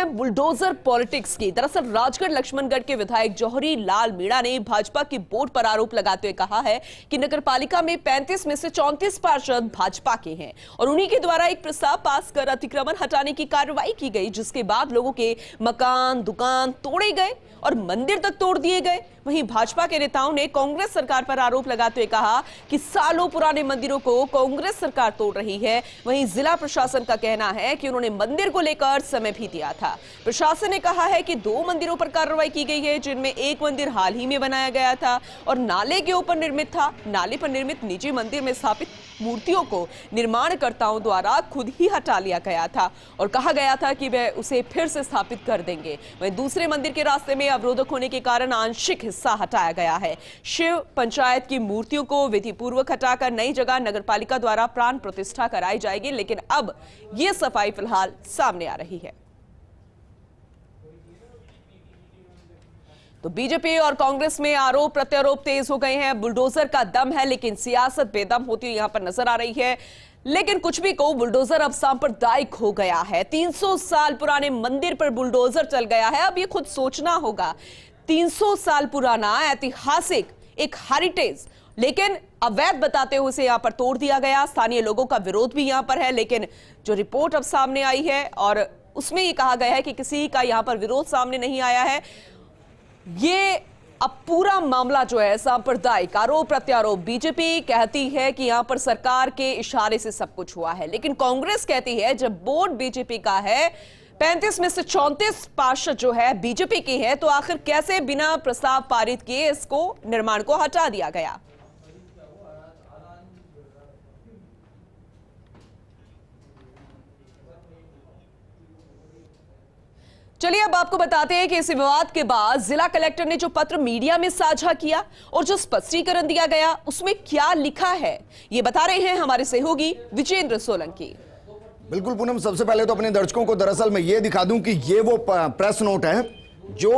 हैं bulldozer politics की। दरअसल राजगढ़ लक्ष्मणगढ़ के विधायक जौहरी लाल मीणा ने भाजपा की बोर्ड पर आरोप लगाते हुए कहा है कि नगरपालिका में 35 में से 34 पार्षद भाजपा के हैं और उन्हीं के द्वारा एक प्रस्ताव पास कर अतिक्रमण हटाने की कार्रवाई की गई, जिसके बाद लोगों के मकान, दुकान तोड़े गए और मंदिर तक तोड़ दिए गए। वहीं भाजपा के नेताओं ने कांग्रेस सरकार पर आरोप लगाते हुए कहा कि सालों पुराने मंदिरों को कांग्रेस सरकार तोड़ रही है। वहीं जिला प्रशासन का कहना है कि उन्होंने मंदिर को लेकर समय भी दिया था। प्रशासन ने कहा है कि 2 मंदिरों पर कार्रवाई की गई है, जिनमें एक मंदिर हाल ही में बनाया गया था और नाले के ऊपर निर्मित था। नाले पर निर्मित निजी मंदिर में स्थापित मूर्तियों को निर्माणकर्ताओं द्वारा खुद ही हटा लिया गया था और कहा गया था कि वे उसे फिर से स्थापित कर देंगे। वहीं दूसरे मंदिर के रास्ते में अवरोधक होने के कारण आंशिक हिस्सा हटाया गया है। शिव पंचायत की मूर्तियों को विधि पूर्वक हटाकर नई जगह नगरपालिका द्वारा प्राण प्रतिष्ठा कराई जाएगी, लेकिन अब यह सफाई फिलहाल सामने आ रही है। तो बीजेपी और कांग्रेस में आरोप प्रत्यारोप तेज हो गए हैं। बुलडोजर का दम है, लेकिन सियासत बेदम होती हुई यहां पर नजर आ रही है। लेकिन कुछ भी को बुलडोजर अब सांप्रदायिक हो गया है। 300 साल पुराने मंदिर पर बुलडोजर चल गया है। अब ये खुद सोचना होगा, 300 साल पुराना ऐतिहासिक एक हेरिटेज, लेकिन अवैध बताते हुए उसे यहां पर तोड़ दिया गया। स्थानीय लोगों का विरोध भी यहां पर है, लेकिन जो रिपोर्ट अब सामने आई है और उसमें यह कहा गया है कि किसी का यहां पर विरोध सामने नहीं आया है। ये अब पूरा मामला जो है सांप्रदायिक आरोप प्रत्यारोप। बीजेपी कहती है कि यहां पर सरकार के इशारे से सब कुछ हुआ है, लेकिन कांग्रेस कहती है जब बोर्ड बीजेपी का है, 35 में से 34 पार्षद जो है बीजेपी की है, तो आखिर कैसे बिना प्रस्ताव पारित किए इसको निर्माण को हटा दिया गया। चलिए अब आपको बताते हैं कि इस विवाद के बाद जिला कलेक्टर ने जो पत्र मीडिया में साझा किया और जो स्पष्टीकरण दिया गया उसमें क्या लिखा है, ये बता रहे हैं हमारे सहयोगी विजेंद्र सोलंकी। बिल्कुल पूनम, सबसे पहले तो अपने दर्शकों को दरअसल मैं ये दिखा दूं कि ये वो प्रेस नोट है जो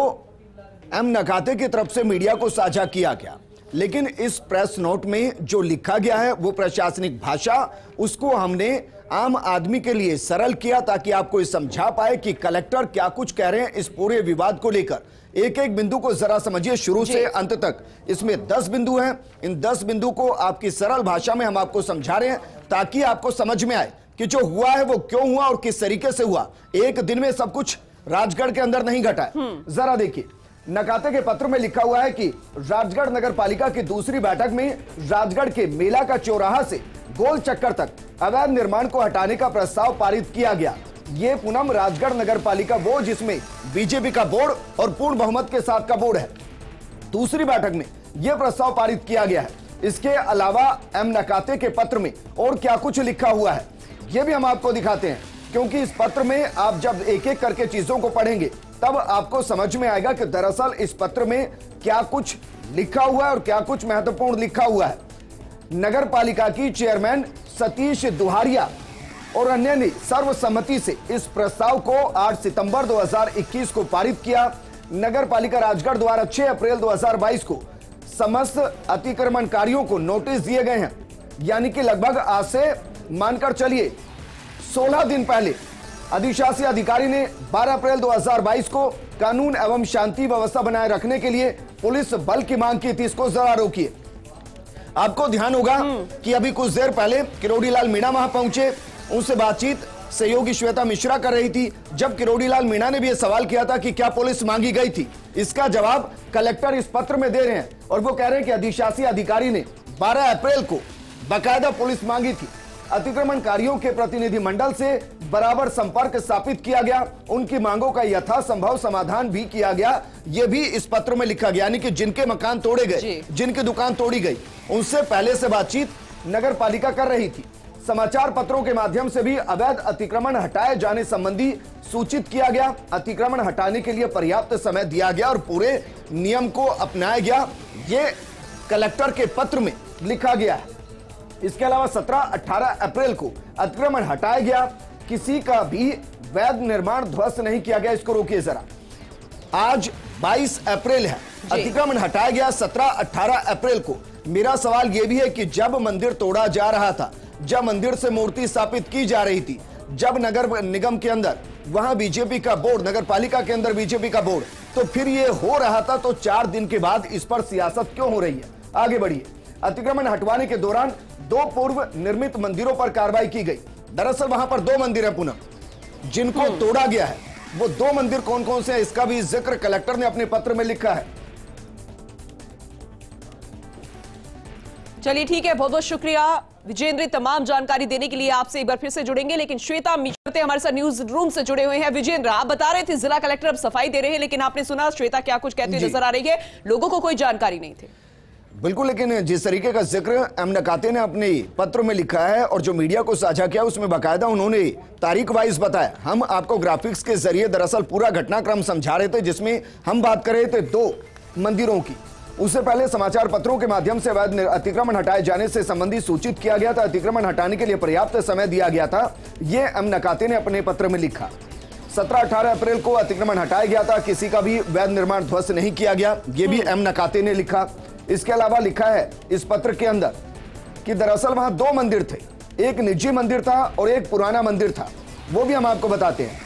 एम नकाते की तरफ से मीडिया को साझा किया गया, लेकिन इस प्रेस नोट में जो लिखा गया है वो प्रशासनिक भाषा, उसको हमने आम आदमी के लिए सरल किया ताकि आपको ये समझा पाए कि कलेक्टर क्या कुछ कह रहे हैं इस पूरे विवाद को लेकर। एक एक बिंदु को जरा समझिए शुरू से अंत तक। इसमें 10 बिंदु हैं। इन 10 बिंदु को आपकी सरल भाषा में हम आपको समझा रहे हैं ताकि आपको समझ में आए कि जो हुआ है वो क्यों हुआ और किस तरीके से हुआ। एक दिन में सब कुछ राजगढ़ के अंदर नहीं घटा है। जरा देखिए, नकाते के पत्र में लिखा हुआ है कि राजगढ़ नगर पालिका की दूसरी बैठक में राजगढ़ के मेला का चौराहा से गोल चक्कर तक अवैध निर्माण को हटाने का प्रस्ताव पारित किया गया। ये पूनम राजगढ़ नगर पालिका वो जिसमें बीजेपी का बोर्ड और पूर्ण बहुमत के साथ का बोर्ड है, दूसरी बैठक में यह प्रस्ताव पारित किया गया है। इसके अलावा एम नकाते के पत्र में और क्या कुछ लिखा हुआ है यह भी हम आपको दिखाते हैं, क्योंकि इस पत्र में आप जब एक एक करके चीजों को पढ़ेंगे तब आपको समझ में आएगा कि दरअसल इस पत्र में क्या कुछ लिखा हुआ है और क्या कुछ महत्वपूर्ण लिखा हुआ है। नगर पालिका की चेयरमैन सतीश दुहारिया और अन्य ने सर्वसम्मति से इस प्रस्ताव को 8 सितंबर 2021 को पारित किया। नगर पालिका राजगढ़ द्वारा 6 अप्रैल 2022 को समस्त अतिक्रमणकारियों को नोटिस दिए गए हैं, यानी कि लगभग आज से मानकर चलिए 16 दिन पहले अधिशासी अधिकारी ने 12 अप्रैल 2022 को कानून एवं शांति व्यवस्था बनाए रखने के लिए पुलिस बल की मांग की थी। इसको जरा रोकिए। आपको ध्यान होगा कि अभी कुछ देर पहले किरोड़ी लाल मीणा वहां पहुंचे, उनसे बातचीत सहयोगी श्वेता मिश्रा कर रही थी। जब किरोड़ी लाल मीणा ने भी यह सवाल किया था कि क्या पुलिस मांगी गई थी, इसका जवाब कलेक्टर इस पत्र में दे रहे हैं और वो कह रहे हैं कि अधिशासी अधिकारी ने 12 अप्रैल को बाकायदा पुलिस मांगी थी। अतिक्रमणकारियों के प्रतिनिधि मंडल से बराबर संपर्क स्थापित किया गया, उनकी मांगों का यथासंभव समाधान भी किया गया। यह भी इस पत्र में लिखा गया, यानी कि जिनके मकान तोड़े गए, जिनकी दुकान तोड़ी गई, उनसे पहले से बातचीत नगर पालिका कर रही थी। समाचार पत्रों के माध्यम से भी अवैध अतिक्रमण हटाए जाने संबंधी सूचित किया गया। अतिक्रमण हटाने के लिए पर्याप्त समय दिया गया और पूरे नियम को अपनाया गया, ये कलेक्टर के पत्र में लिखा गया है। इसके अलावा 17-18 अप्रैल को अतिक्रमण हटाया गया, किसी का भी वैध निर्माण ध्वस्त नहीं किया गया। इसको रोकिए जरा। आज 22 अप्रैल है, अतिक्रमण हटाया गया 17-18 अप्रैल को। मेरा सवाल यह भी है कि जब मंदिर तोड़ा जा रहा था, जब मंदिर से मूर्ति स्थापित की जा रही थी, जब नगर निगम के अंदर वहां बीजेपी का बोर्ड, नगर पालिका के अंदर बीजेपी का बोर्ड, तो फिर ये हो रहा था तो 4 दिन के बाद इस पर सियासत क्यों हो रही है? आगे बढ़िए। अतिक्रमण हटवाने के दौरान 2 पूर्व निर्मित मंदिरों पर कार्रवाई की गई। दरअसल वहां पर 2 मंदिर है पूनम, जिनको तोड़ा गया है। वो 2 मंदिर कौन कौन से हैं, इसका भी जिक्र कलेक्टर ने अपने पत्र में लिखा है। चलिए ठीक है, बहुत बहुत शुक्रिया विजेंद्र, तमाम जानकारी देने के लिए। आपसे एक बार फिर से जुड़ेंगे, लेकिन श्वेता मिश्रा हमारे साथ न्यूज रूम से जुड़े हुए हैं। विजेंद्र, आप बता रहे थे जिला कलेक्टर अब सफाई दे रहे हैं, लेकिन आपने सुना श्वेता क्या कुछ कहती हुई नजर आ रही है? लोगों को कोई जानकारी नहीं थी। बिल्कुल, लेकिन जिस तरीके का जिक्र एम नकाते ने अपने पत्र में लिखा है और जो मीडिया को साझा किया, उसमें बाकायदा उन्होंने तारीख वाइज बताया। हम आपको ग्राफिक्स के जरिए दरअसल पूरा घटनाक्रम समझा रहे थे, जिसमें हम बात कर रहे थे 2 मंदिरों की। उससे पहले समाचार पत्रों के माध्यम से अवैध अतिक्रमण हटाए जाने से संबंधित सूचित किया गया था। अतिक्रमण हटाने के लिए पर्याप्त समय दिया गया था, यह एम नकाते ने अपने पत्र में लिखा। 17-18 अप्रैल को अतिक्रमण हटाया गया था, किसी का भी वैध निर्माण ध्वस्त नहीं किया गया, यह भी एम नकाते ने लिखा। इसके अलावा लिखा है इस पत्र के अंदर कि दरअसल वहां 2 मंदिर थे, एक निजी मंदिर था और एक पुराना मंदिर था, वो भी हम आपको बताते हैं।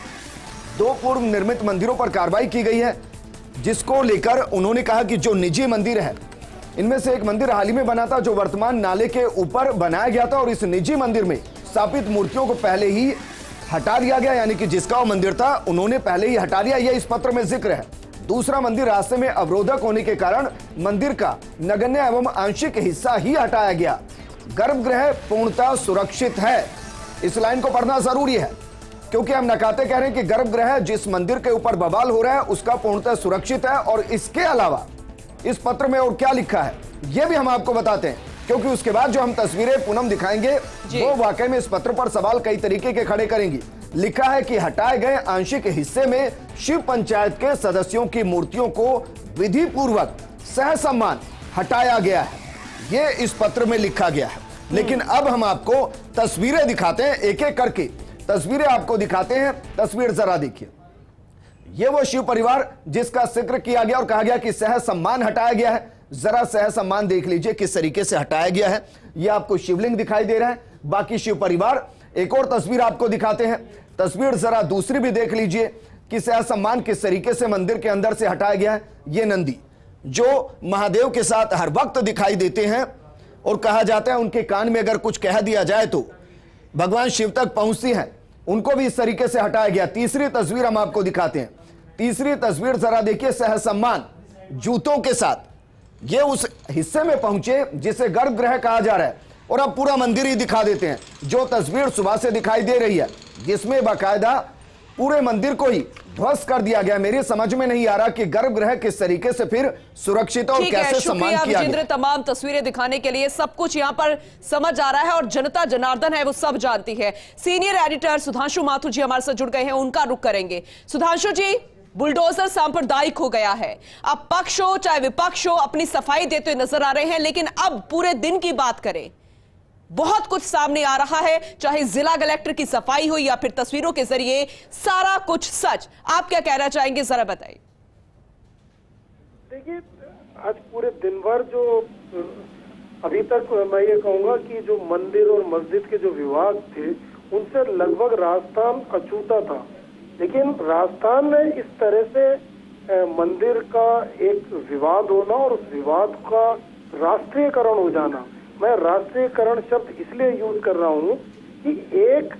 2 पूर्व निर्मित मंदिरों पर कार्रवाई की गई है, जिसको लेकर उन्होंने कहा कि जो निजी मंदिर है, इनमें से एक मंदिर हाल ही में बना था जो वर्तमान नाले के ऊपर बनाया गया था, और इस निजी मंदिर में स्थापित मूर्तियों को पहले ही हटा दिया गया, यानी कि जिसका वो मंदिर था उन्होंने पहले ही हटा दिया, यह इस पत्र में जिक्र है। दूसरा मंदिर रास्ते में अवरोधक होने के कारण मंदिर का नगण्य एवं आंशिक हिस्सा ही हटाया गया। गर्भगृह पूर्णतः सुरक्षित है। इस लाइन को पढ़ना जरूरी है, क्योंकि हम नकाते कह रहे हैं कि गर्भगृह जिस मंदिर के ऊपर बवाल हो रहा है उसका पूर्णतः सुरक्षित है। और इसके अलावा इस पत्र में और क्या लिखा है यह भी हम आपको बताते हैं, क्योंकि उसके बाद जो हम तस्वीरें पूनम दिखाएंगे वो वाकई में इस पत्र पर सवाल कई तरीके के खड़े करेंगी। लिखा है कि हटाए गए आंशिक हिस्से में शिव पंचायत के सदस्यों की मूर्तियों को विधि पूर्वक सह सम्मान हटाया गया है, ये इस पत्र में लिखा गया है। लेकिन अब हम आपको तस्वीरें दिखाते हैं, एक एक करके तस्वीरें आपको दिखाते हैं। तस्वीर जरा देखिए, ये वो शिव परिवार जिसका जिक्र किया गया और कहा गया कि सह सम्मान हटाया गया है। जरा सह सम्मान देख लीजिए किस तरीके से हटाया गया है। ये आपको शिवलिंग दिखाई दे रहा है, बाकी शिव परिवार। एक और तस्वीर आपको दिखाते हैं, तस्वीर जरा दूसरी भी देख लीजिए कि सह सम्मान किस तरीके से मंदिर के अंदर से हटाया गया है। ये नंदी जो महादेव के साथ हर वक्त दिखाई देते हैं और कहा जाता है उनके कान में अगर कुछ कह दिया जाए तो भगवान शिव तक पहुंचती हैं, उनको भी इस तरीके से हटाया गया। तीसरी तस्वीर हम आपको दिखाते हैं, तीसरी तस्वीर जरा देखिए, सह सम्मान जूतों के साथ ये उस हिस्से में पहुंचे जिसे गर्भगृह कहा जा रहा है। और अब पूरा मंदिर ही दिखा देते हैं, जो तस्वीर सुबह से दिखाई दे रही है जिसमें बाकायदा पूरे मंदिर को ही ध्वस्त कर दिया गया। मेरी समझ में नहीं आ रहा कि गर्भगृह किस तरीके से फिर सुरक्षित और कैसे सम्मान किया गया। तमाम तस्वीरें दिखाने के लिए सब कुछ यहां पर समझ आ रहा है और जनता जनार्दन है वो सब जानती है। सीनियर एडिटर सुधांशु माथुर जी हमारे साथ जुड़ गए हैं, उनका रुख करेंगे। सुधांशु जी, बुलडोजर सांप्रदायिक हो गया है, अब पक्ष हो चाहे विपक्ष हो अपनी सफाई देते हुए नजर आ रहे हैं, लेकिन अब पूरे दिन की बात करें बहुत कुछ सामने आ रहा है, चाहे जिला कलेक्टर की सफाई हो या फिर तस्वीरों के जरिए सारा कुछ सच। आप क्या कहना चाहेंगे, जरा बताइए। देखिए, आज पूरे दिन भर जो अभी तक मैं ये कहूंगा कि जो मंदिर और मस्जिद के जो विवाद थे उनसे लगभग राजस्थान अछूता था, लेकिन राजस्थान में इस तरह से मंदिर का एक विवाद होना और उस विवाद का राष्ट्रीयकरण हो जाना, मैं राष्ट्रीयकरण शब्द इसलिए यूज कर रहा हूं कि एक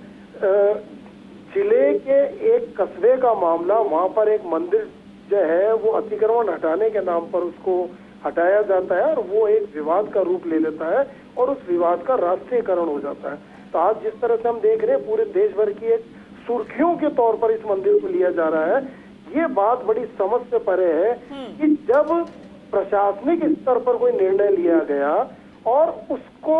जिले के एक कस्बे का मामला, वहां पर एक मंदिर जो है वो अतिक्रमण हटाने के नाम पर उसको हटाया जाता है और वो एक विवाद का रूप ले लेता है और उस विवाद का राष्ट्रीयकरण हो जाता है। तो आज जिस तरह से हम देख रहे हैं पूरे देश भर की एक सुर्खियों के तौर पर इस मंदिर को लिया जा रहा है, ये बात बड़ी समझ से परे है कि जब प्रशासनिक स्तर पर कोई निर्णय लिया गया और उसको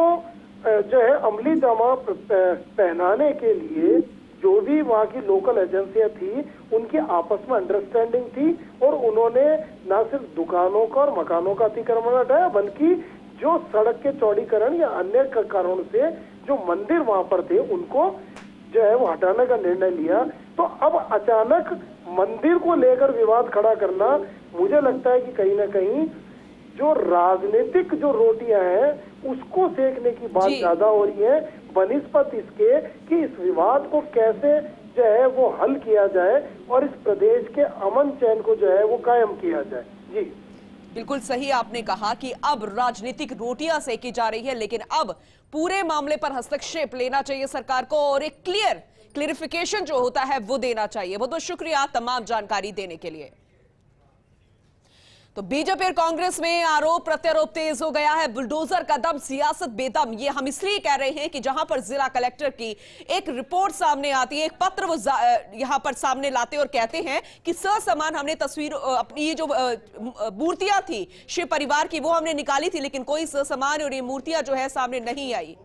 जो है अमली जामा पहनाने के लिए जो भी वहाँ की लोकल एजेंसियां थी उनकी आपस में अंडरस्टैंडिंग थी और उन्होंने न सिर्फ दुकानों का और मकानों का अतिक्रमण हटाया बल्कि जो सड़क के चौड़ीकरण या अन्य कारणों से जो मंदिर वहां पर थे उनको जो है वो हटाने का निर्णय लिया। तो अब अचानक मंदिर को लेकर विवाद खड़ा करना, मुझे लगता है कि कहीं ना कहीं जो राजनीतिक जो रोटियां हैं उसको सेकने की बात ज्यादा हो रही है बनिस्पत इसके कि इस विवाद को कैसे जो है वो हल किया जाए और इस प्रदेश के अमन चैन को जो है वो कायम किया जाए। जी बिल्कुल सही आपने कहा कि अब राजनीतिक रोटियां सेकी जा रही है, लेकिन अब पूरे मामले पर हस्तक्षेप लेना चाहिए सरकार को और एक क्लियरिफिकेशन जो होता है वो देना चाहिए। बहुत बहुत शुक्रिया तमाम जानकारी देने के लिए। तो बीजेपी और कांग्रेस में आरोप प्रत्यारोप तेज हो गया है। बुलडोजर का दम, सियासत बेदम, ये हम इसलिए कह रहे हैं कि जहां पर जिला कलेक्टर की एक रिपोर्ट सामने आती है, एक पत्र वो यहां पर सामने लाते और कहते हैं कि ससमान हमने तस्वीर अपनी ये जो मूर्तियां थी शिव परिवार की वो हमने निकाली थी, लेकिन कोई ससमान और ये मूर्तियां जो है सामने नहीं आई।